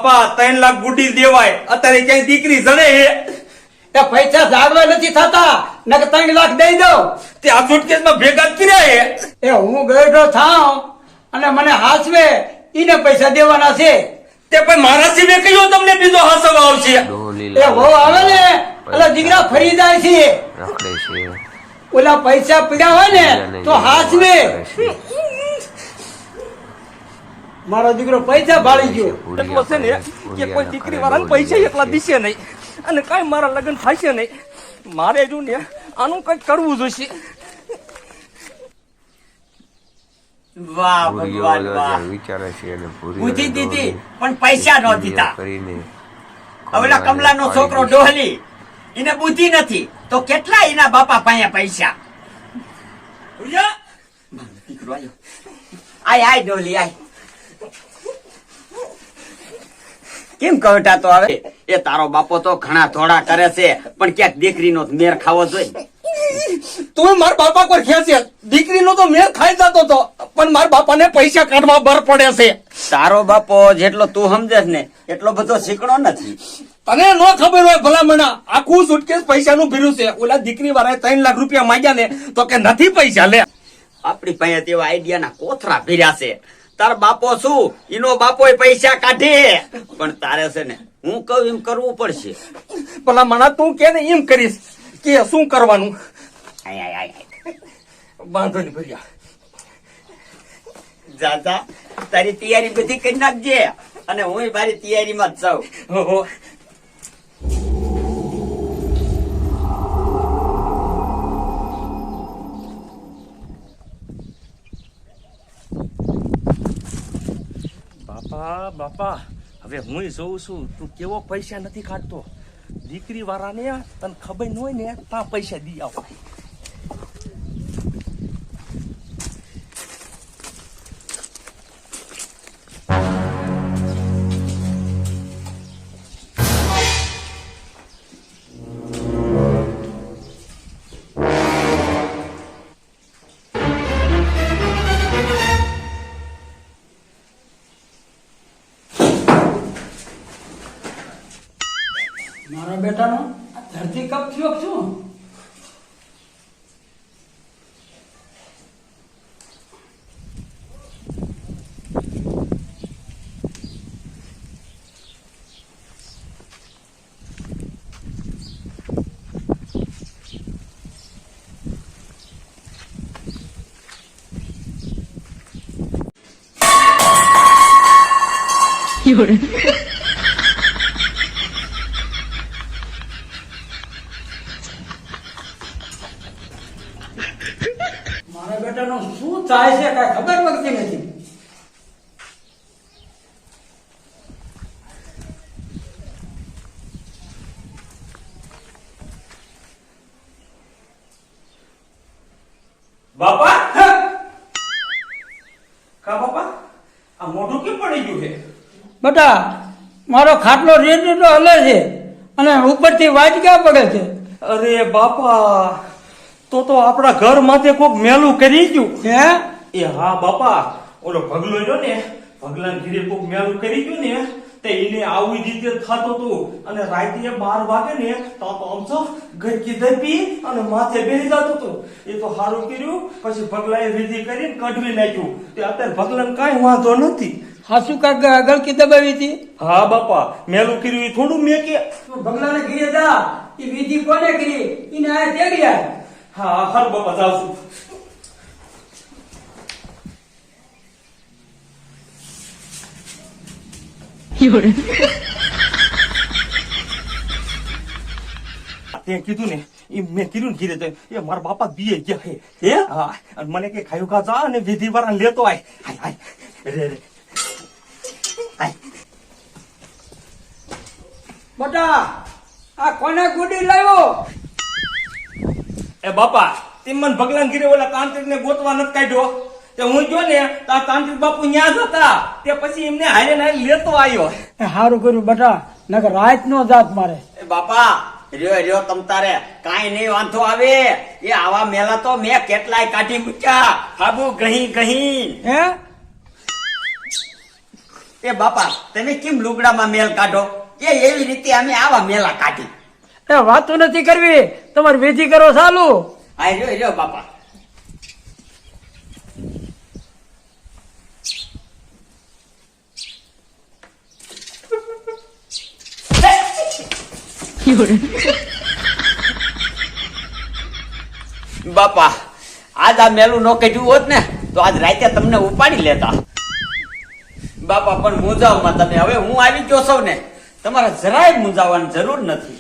બાપા 3 લાખ ગુડી દેવાય અત્યારે ક્યાંય દીકરી જણે હે એ પૈસા ઝાડવા નથી થતા નકર 3 લાખ દઈ દો તે આ સુટકેસમાં ભેગા કર્યા હે એ હું ગયેલો થાવ અને મને હાચવે ઈને પૈસા દેવાના છે તે પણ મારા સિવાય કયો તમને બીજો હાસવ આવશે એ હો આવે ને એટલે દીકરા ફરી જાય છે રખડે છે ઓલા પૈસા પીડ્યા હોય ને તો હાચવે મારો દીકરો પૈસા ભાળી ગયો એટલો છે ને કે કોઈ દીકરી વાળાને પૈસા એટલા દીશે નહીં અને કાંઈ મારા લગ્ન થશે નહીં મારે જો ને આનું કંઈક કરવું જોઈશે વાહ ભગવાન વાહ વિચારે છે અને બુદ્ધિ દીધી પણ પૈસા ન દીધા કરીને ઓલા કમલાનો છોકરો ડોહલી એને બુદ્ધિ નથી તો કેટલા એના બાપા પાસે પૈસા દીકરો આયો આય ડોહલી આય કેમ કવટા તો આવે એ તારો બાપો તો ઘણા થોડા કરે છે પણ ક્યાંક દીકરીનો મેર ખાવો જોઈએ તું મારા બાપા પર ખેંચે દીકરીનો તો મેર ખાઈ જતો તો પણ મારા બાપાને પૈસા કાઢવા બર પડે છે તારો બાપો જેટલો તું સમજે ને એટલો બધો શીખણો નથી તને નો ખબર હોય ભલામણા આખું સુટકેસ પૈસાનું ભર્યું છે ઓલા દીકરી વાળાએ 3 લાખ રૂપિયા માંગ્યા ને તો કે નથી પૈસા લે આપણી પાસે તેવા આઈડિયાના કોથરા ભર્યા છે તાર બાપો શું એનો બાપો પૈસા કાઢે પણ તારે છે ને હું કહું એમ કરવું પડશે ભલામણા તું કે ને એમ કરીશ કે શું કરવાનું આય આય આય વાંધો નહીં ભર્યા જાજા તારી તૈયારી બધી કરી નાખજે અને હું મારી તૈયારીમાં જ જાઉં ઓહો બાપા બાપા હવે હું જોઉં છું તું કેવો પૈસા નથી કાઢતો દીકરી વાળાને તને ખબર ન હોય ને ત્યાં પૈસા દી આવો મારા બેટાનો ધરતી કપ થયો શું મારા બેટાનો શું થાય છે કઈ ખબર પડતી નથી બાપા કા બાપા આ મોઢું કેમ પડી ગયું છે બેટા મારો ખાટલો રેડ હલે છે અને ઉપરથી વાટકા પડે છે અરે બાપા તો આપણા ઘર માથે કોક મેલું કરી ગયું હે એ હા બાપા ઓલો ભગલો જો ને ભગલાન ઘીરે કોક મેલું કરી ગયું ને તે એને આવી રીતે થતો હતું અને રાતે 12 વાગે ને તો આમ તો ગરકી દપી અને માથે બેસી જતું હતું એ તો સારું કર્યું પછી ભગલાએ વિધિ કરીને કઢવી નાખ્યું તે અત્યારે ભગલાને કાંઈ વાંધો નથી હાસુ કાક ગળકી દબાવી હતી હા બાપા મેલું કર્યું એ થોડું મેં કે ભગલાને ઘીરે જા એ વિધિ કોને કરી એને આ તેડ્યા હા હર બાપા જાવ છું તે કીધું ને એ મેં કીધું ને કીધે તો એ મારા બાપા બીએ ગયા હે હા અને મને કે ખાયું ખા જા અને વિધિ વાળા લેતો આય હાય હાય રે રે બેટા આ કોને ગુડી લાવ્યો એ બાપા તેમ મને ભગલાન ઘીરે ઓલા તાંત્રિક ને ગોતવા નથી કાઢ્યો તે હું જો ને તા તાંત્રિક બાપુ ન્યા જ હતા તે પછી એમને હારે હારે લેતો આવ્યો એ હારું કર્યું બેટા નકર રાત નો જાત મારે એ બાપા રહ્યો તમ તારે કાંઈ નહીં વાંધો આવે એ આવા મેલા તો મેં કેટલાય કાઢી મૂક્યા હાબુ ગહી ગહી હે એ બાપા તમે કેમ લુગડામાં મેલ કાઢો એ એવી રીતે અમે આવા મેલા કાઢી. એ વાતો નથી કરવી, તમારે વિધિ કરો ચાલુ. આ રહ્યો બાપા. બાપા આજ આ મેલું ન કાઢ્યું હોત ને તો આજ રાતે તમને ઉપાડી લેતા. બાપા પણ મૂંઝાવમાં તમે, હવે હું આવી ગયો છું ને, તમારે જરાય મૂંઝાવવાની જરૂર નથી.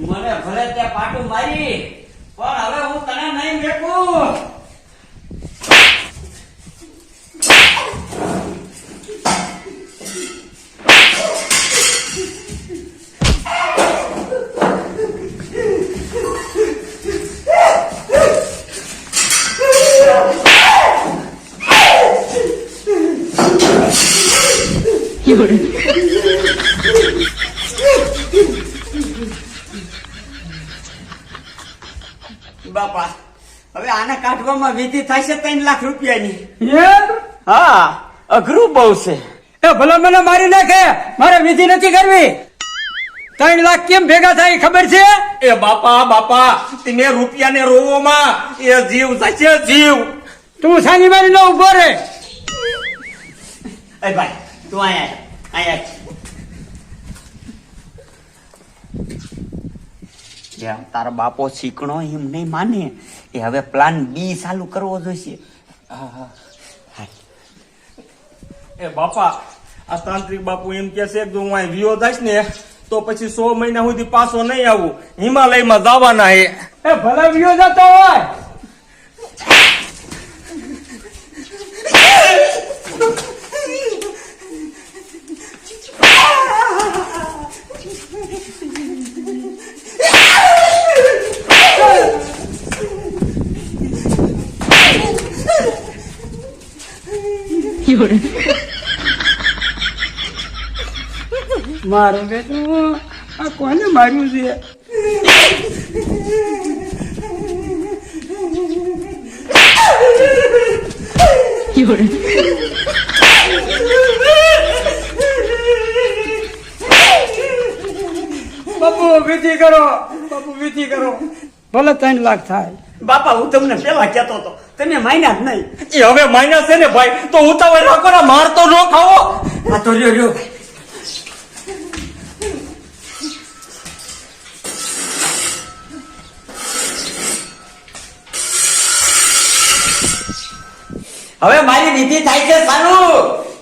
મને ભલે ત્યાં પાટું મારી પણ હવે હું તને નહીં મેકું. બાપા હવે આને કાઢવામાં વિધિ થશે 3 લાખ રૂપિયાની. હા અઘરું બહુ છે. એ ભલા મને મારી નાખે, મારે વિધિ નથી કરવી. 3 લાખ કેમ ભેગા થાય ખબર છે? એ બાપા તમે રૂપિયાને રોવોમાં એ જીવ જશે જીવ. તું સાની મારી ન ઉભો રે. એ ભાઈ તું અહીંયા તારો બાપો શીખણો એમ નહીં માને. એ હવે પ્લાન બી ચાલુ કરવો જોઈશે. એ બાપા આ તાંત્રિક બાપુ એમ કે છે કે હું અહીં વિયો થઈશ ને તો પછી 100 મહિના સુધી પાછો નહીં આવું, હિમાલયમાં જવાના હે. એ ભલા વિયો જતો હોય. મારું બેટું આ કોને માર્યું છે? બાપુ વિધિ કરો, બાપુ વિધિ કરો. ભલે 3 લાખ થાય. બાપા હું તમને પેલા કહેતો હતો, તમે માન્યા જ નહીં. એ હવે માઇનસ છે ને ભાઈ, તો ઉતાવળ રાખો ને, માર તો ન ખાવો. આ તો રહ્યો હવે મારી વિધિ થાય છે સાનુ.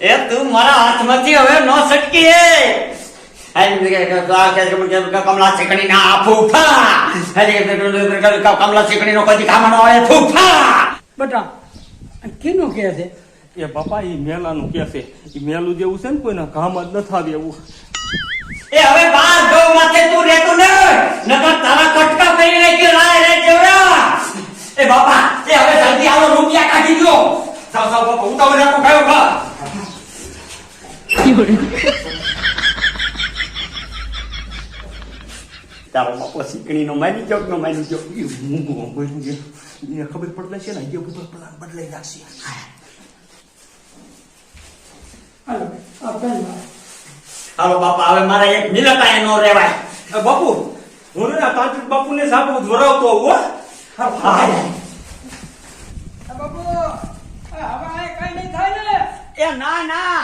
એ તું મારા હાથમાંથી હવે ન સટકી. કમલા શેકણી ના ફૂફા, કમલા શેકણી નો કોઈ કામ ન આવે ફૂફા. બટા કેનું કે છે? એ બાપા એ મેલાનું કે છે, એ મેલું જેવું છે ને કોઈના કામ જ ન થાય એવું. એ હવે બાર ગૌ માથે તું રહેતું ને, નકર તારા કટકા કરી નાખી રાય રે જેવડા. એ બાપા એ હવે જલ્દી આવો, રૂપિયા કાઢી દો. સાવ બાપા ઉતાવળ રાખો, કયો બા. તારો બાપો શીકણી નો મારી ગયો નો મારી ગયો. ખબર પડે છે ને, એ બધો પ્લાન બદલાઈ નાખશે. હાલો બાપા હવે મારા એક મિનિટ આયા નો રહેવાય. બાપુ હું ને તાંત્રિક બાપુ ને સાબુ ધોરાવતો આવું. બાપુ હવે કઈ નહીં થાય ને? એ ના ના